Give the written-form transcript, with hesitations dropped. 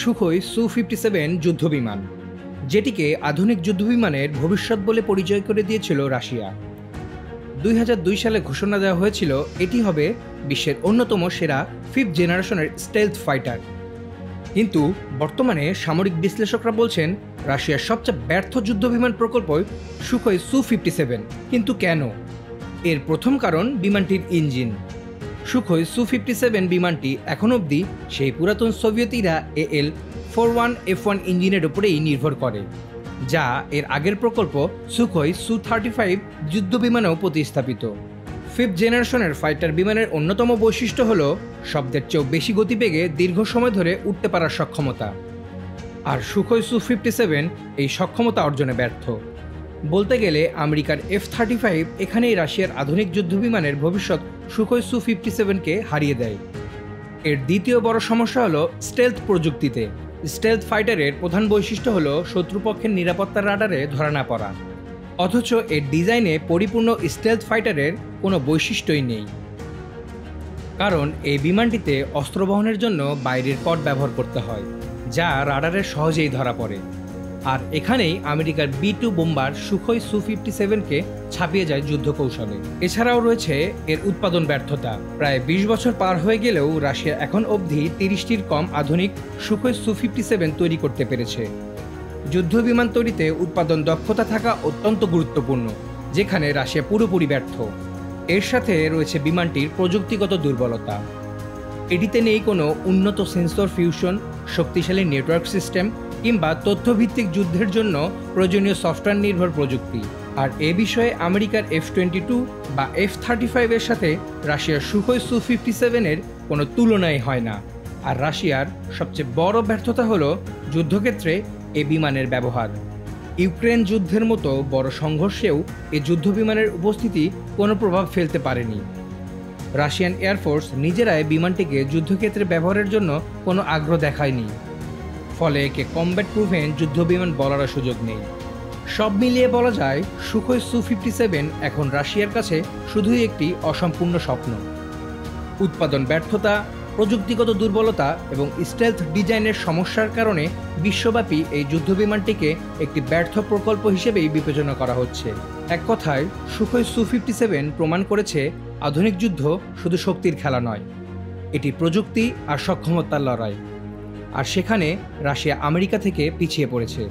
Sukhoi সু-57 যুদ্ধবিমান, যেটিকে আধুনিক যুদ্ধবিমানের ভবিষ্যৎ বলে পরিচয় করে দিয়েছিল রাশিয়া। 2002 সালে ঘোষণা দেওয়া হয়েছিল এটি হবে বিশ্বের অন্যতম সেরা 5th জেনারেশনের স্টেলথ ফাইটার। কিন্তু বর্তমানে সামরিক বিশ্লেষকরা বলছেন রাশিয়ার সবচেয়ে ব্যর্থ যুদ্ধবিমান প্রকল্প সুখোই সু-57। কিন্তু কেন? এর প্রথম কারণ বিমানটির ইঞ্জিন। সুখোই সু-57 বিমানটি এখন অবধি সেই পুরাতন সোভিয়েত ইরা AL-41F1 ইঞ্জিনের উপরেই নির্ভর করে, যা এর আগের প্রকল্প সুখোই সু-35 যুদ্ধবিমানেও প্রতিস্থাপিত। 5th জেনারেশনের ফাইটার বিমানের অন্যতম বৈশিষ্ট্য হল শব্দের চেয়েও বেশি গতিবেগে দীর্ঘ সময় ধরে উঠতে পারার সক্ষমতা। আর সুখোই সু-57 এই সক্ষমতা অর্জনে ব্যর্থ। বলতে গেলে আমেরিকার F-35 এখানেই রাশিয়ার আধুনিক যুদ্ধবিমানের ভবিষ্যৎ সুখোই সু-57কে হারিয়ে দেয়। এর দ্বিতীয় বড় সমস্যা হলো স্টেলথ প্রযুক্তিতে। স্টেলথ ফাইটারের প্রধান বৈশিষ্ট্য হলো শত্রুপক্ষের নিরাপত্তার রাডারে ধরা না পড়া, অথচ এর ডিজাইনে পরিপূর্ণ স্টেলথ ফাইটারের কোনো বৈশিষ্ট্যই নেই। কারণ এই বিমানটিতে অস্ত্র বহনের জন্য বাইরের পথ ব্যবহার করতে হয়, যা রাডারে সহজেই ধরা পড়ে। আর এখানেই আমেরিকার B-2 বোম্বার সুখোই সু-57কে ছাপিয়ে যায় যুদ্ধ কৌশলে। এছাড়াও রয়েছে এর উৎপাদন ব্যর্থতা। প্রায় 20 বছর পার হয়ে গেলেও রাশিয়া এখন অবধি 30টির কম আধুনিক সুখোই সু-57 তৈরি করতে পেরেছে। যুদ্ধ বিমান তৈরিতে উৎপাদন দক্ষতা থাকা অত্যন্ত গুরুত্বপূর্ণ, যেখানে রাশিয়া পুরোপুরি ব্যর্থ। এর সাথে রয়েছে বিমানটির প্রযুক্তিগত দুর্বলতা। এটিতে নেই কোনো উন্নত সেন্সর ফিউশন, শক্তিশালী নেটওয়ার্ক সিস্টেম কিংবা তথ্যভিত্তিক যুদ্ধের জন্য প্রয়োজনীয় সফটওয়্যার নির্ভর প্রযুক্তি। আর এ বিষয়ে আমেরিকার F-22 বা F-35 এর সাথে রাশিয়ার সুখোই সু-57-এর কোনো তুলনাই হয় না। আর রাশিয়ার সবচেয়ে বড় ব্যর্থতা হলো যুদ্ধক্ষেত্রে এ বিমানের ব্যবহার। ইউক্রেন যুদ্ধের মতো বড় সংঘর্ষেও এ যুদ্ধবিমানের উপস্থিতি কোনো প্রভাব ফেলতে পারেনি। রাশিয়ান এয়ারফোর্স নিজেরাই বিমানটিকে যুদ্ধক্ষেত্রে ব্যবহারের জন্য কোনো আগ্রহ দেখায়নি, ফলে একে কমব্যাট প্রুভেন যুদ্ধবিমান বলার সুযোগ নেই। সব মিলিয়ে বলা যায় সুখোই সু-57 এখন রাশিয়ার কাছে শুধুই একটি অসম্পূর্ণ স্বপ্ন। উৎপাদন ব্যর্থতা, প্রযুক্তিগত দুর্বলতা এবং স্টেলথ ডিজাইনের সমস্যার কারণে বিশ্বব্যাপী এই যুদ্ধবিমানটিকে একটি ব্যর্থ প্রকল্প হিসেবেই বিবেচনা করা হচ্ছে। এক কথায় সুখোই সু-57 প্রমাণ করেছে আধুনিক যুদ্ধ শুধু শক্তির খেলা নয়, এটি প্রযুক্তি আর সক্ষমতার লড়াই। আর সেখানে রাশিয়া আমেরিকা থেকে পিছিয়ে পড়েছে।